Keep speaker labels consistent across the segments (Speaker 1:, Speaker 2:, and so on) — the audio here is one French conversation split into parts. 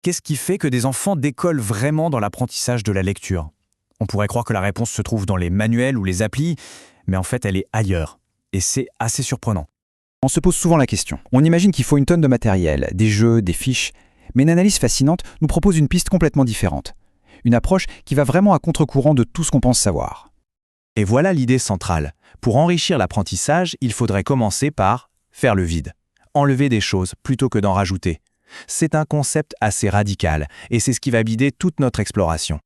Speaker 1: Qu'est-ce qui fait que des enfants décollent vraiment dans l'apprentissage de la lecture? On pourrait croire que la réponse se trouve dans les manuels ou les applis, mais en fait elle est ailleurs. Et c'est assez surprenant.
Speaker 2: On se pose souvent la question. On imagine qu'il faut une tonne de matériel, des jeux, des fiches, mais une analyse fascinante nous propose une piste complètement différente. Une approche qui va vraiment à contre-courant de tout ce qu'on pense savoir.
Speaker 1: Et voilà l'idée centrale. Pour enrichir l'apprentissage, il faudrait commencer par faire le vide. Enlever des choses plutôt que d'en rajouter. C'est un concept assez radical, et c'est ce qui va guider toute notre exploration.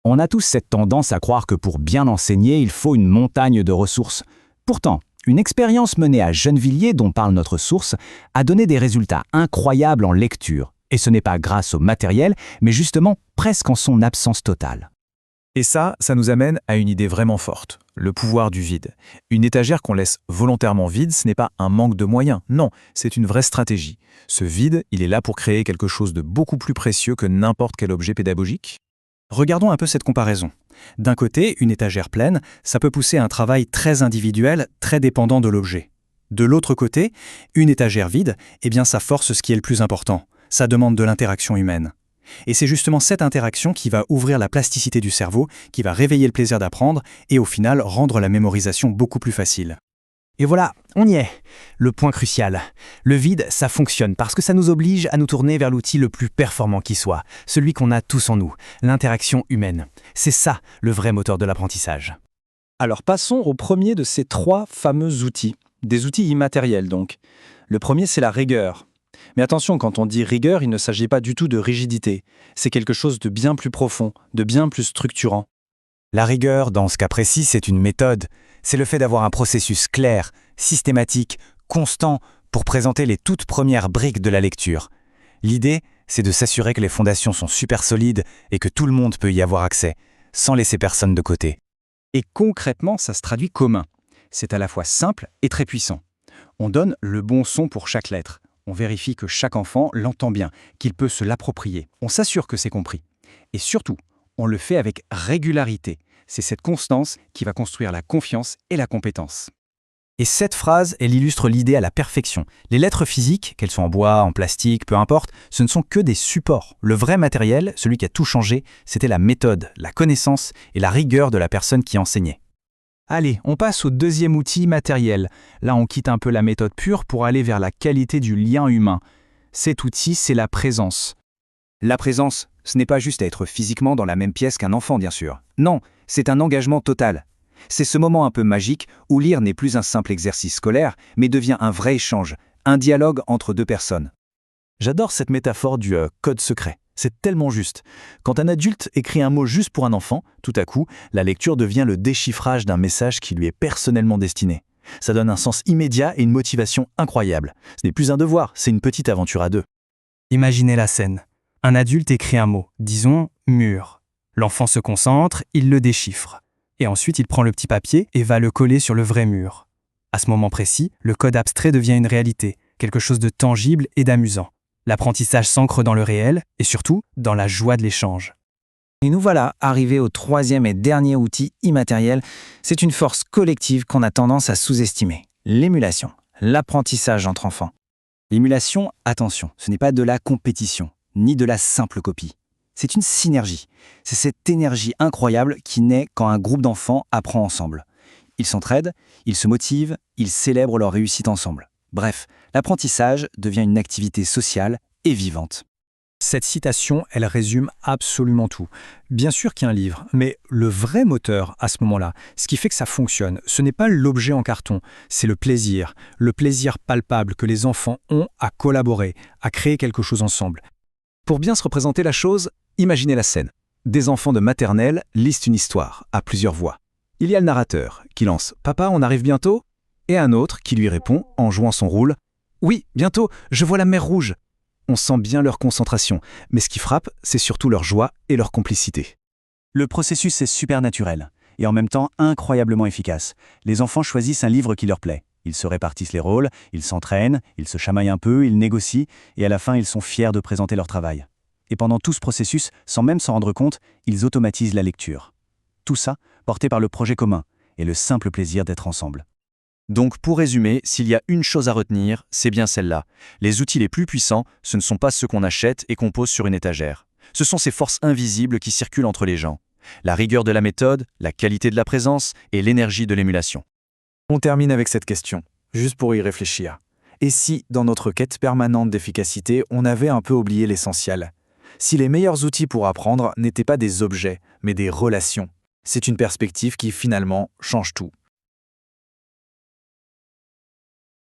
Speaker 3: On a tous cette tendance à croire que pour bien enseigner, il faut une montagne de ressources. Pourtant, une expérience menée à Gennevilliers, dont parle notre source, a donné des résultats incroyables en lecture. Et ce n'est pas grâce au matériel, mais justement presque en son absence totale.
Speaker 1: Et ça nous amène à une idée vraiment forte, le pouvoir du vide. Une étagère qu'on laisse volontairement vide, ce n'est pas un manque de moyens, non, c'est une vraie stratégie. Ce vide, il est là pour créer quelque chose de beaucoup plus précieux que n'importe quel objet pédagogique.
Speaker 2: Regardons un peu cette comparaison. D'un côté, une étagère pleine, ça peut pousser à un travail très individuel, très dépendant de l'objet. De l'autre côté, une étagère vide, eh bien ça force ce qui est le plus important. Ça demande de l'interaction humaine. Et c'est justement cette interaction qui va ouvrir la plasticité du cerveau, qui va réveiller le plaisir d'apprendre et au final rendre la mémorisation beaucoup plus facile.
Speaker 3: Et voilà, on y est. Le point crucial. Le vide, ça fonctionne parce que ça nous oblige à nous tourner vers l'outil le plus performant qui soit, celui qu'on a tous en nous, l'interaction humaine. C'est ça, le vrai moteur de l'apprentissage.
Speaker 2: Alors passons au premier de ces trois fameux outils, des outils immatériels donc. Le premier, c'est la rigueur. Mais attention, quand on dit rigueur, il ne s'agit pas du tout de rigidité. C'est quelque chose de bien plus profond, de bien plus structurant.
Speaker 3: La rigueur, dans ce cas précis, c'est une méthode. C'est le fait d'avoir un processus clair, systématique, constant pour présenter les toutes premières briques de la lecture. L'idée, c'est de s'assurer que les fondations sont super solides et que tout le monde peut y avoir accès, sans laisser personne de côté.
Speaker 2: Et concrètement, ça se traduit commun. C'est à la fois simple et très puissant. On donne le bon son pour chaque lettre. On vérifie que chaque enfant l'entend bien, qu'il peut se l'approprier. On s'assure que c'est compris. Et surtout, on le fait avec régularité. C'est cette constance qui va construire la confiance et la compétence.
Speaker 3: Et cette phrase, elle illustre l'idée à la perfection. Les lettres physiques, qu'elles soient en bois, en plastique, peu importe, ce ne sont que des supports. Le vrai matériel, celui qui a tout changé, c'était la méthode, la connaissance et la rigueur de la personne qui enseignait. Allez, on passe au deuxième outil matériel. Là, on quitte un peu la méthode pure pour aller vers la qualité du lien humain. Cet outil, c'est la présence.
Speaker 2: La présence, ce n'est pas juste être physiquement dans la même pièce qu'un enfant, bien sûr. Non, c'est un engagement total. C'est ce moment un peu magique où lire n'est plus un simple exercice scolaire, mais devient un vrai échange, un dialogue entre deux personnes.
Speaker 1: J'adore cette métaphore du code secret. C'est tellement juste. Quand un adulte écrit un mot juste pour un enfant, tout à coup, la lecture devient le déchiffrage d'un message qui lui est personnellement destiné. Ça donne un sens immédiat et une motivation incroyable. Ce n'est plus un devoir, c'est une petite aventure à deux.
Speaker 3: Imaginez la scène. Un adulte écrit un mot, disons « mur ». L'enfant se concentre, il le déchiffre. Et ensuite, il prend le petit papier et va le coller sur le vrai mur. À ce moment précis, le code abstrait devient une réalité, quelque chose de tangible et d'amusant. L'apprentissage s'ancre dans le réel et surtout dans la joie de l'échange.
Speaker 4: Et nous voilà arrivés au troisième et dernier outil immatériel. C'est une force collective qu'on a tendance à sous-estimer. L'émulation, l'apprentissage entre enfants. L'émulation, attention, ce n'est pas de la compétition, ni de la simple copie. C'est une synergie. C'est cette énergie incroyable qui naît quand un groupe d'enfants apprend ensemble. Ils s'entraident, ils se motivent, ils célèbrent leur réussite ensemble. Bref, l'apprentissage devient une activité sociale et vivante.
Speaker 2: Cette citation, elle résume absolument tout. Bien sûr qu'il y a un livre, mais le vrai moteur à ce moment-là, ce qui fait que ça fonctionne, ce n'est pas l'objet en carton, c'est le plaisir palpable que les enfants ont à collaborer, à créer quelque chose ensemble.
Speaker 1: Pour bien se représenter la chose, imaginez la scène. Des enfants de maternelle lisent une histoire à plusieurs voix. Il y a le narrateur qui lance « Papa, on arrive bientôt ?» et un autre qui lui répond en jouant son rôle « Oui, bientôt, je vois la mer rouge !» On sent bien leur concentration, mais ce qui frappe, c'est surtout leur joie et leur complicité.
Speaker 5: Le processus est super naturel et en même temps incroyablement efficace. Les enfants choisissent un livre qui leur plaît. Ils se répartissent les rôles, ils s'entraînent, ils se chamaillent un peu, ils négocient et à la fin, ils sont fiers de présenter leur travail. Et pendant tout ce processus, sans même s'en rendre compte, ils automatisent la lecture. Tout ça porté par le projet commun et le simple plaisir d'être ensemble. Donc pour résumer, s'il y a une chose à retenir, c'est bien celle-là. Les outils les plus puissants, ce ne sont pas ceux qu'on achète et qu'on pose sur une étagère. Ce sont ces forces invisibles qui circulent entre les gens. La rigueur de la méthode, la qualité de la présence et l'énergie de l'émulation.
Speaker 2: On termine avec cette question, juste pour y réfléchir. Et si, dans notre quête permanente d'efficacité, on avait un peu oublié l'essentiel? Si les meilleurs outils pour apprendre n'étaient pas des objets, mais des relations? C'est une perspective qui, finalement, change tout.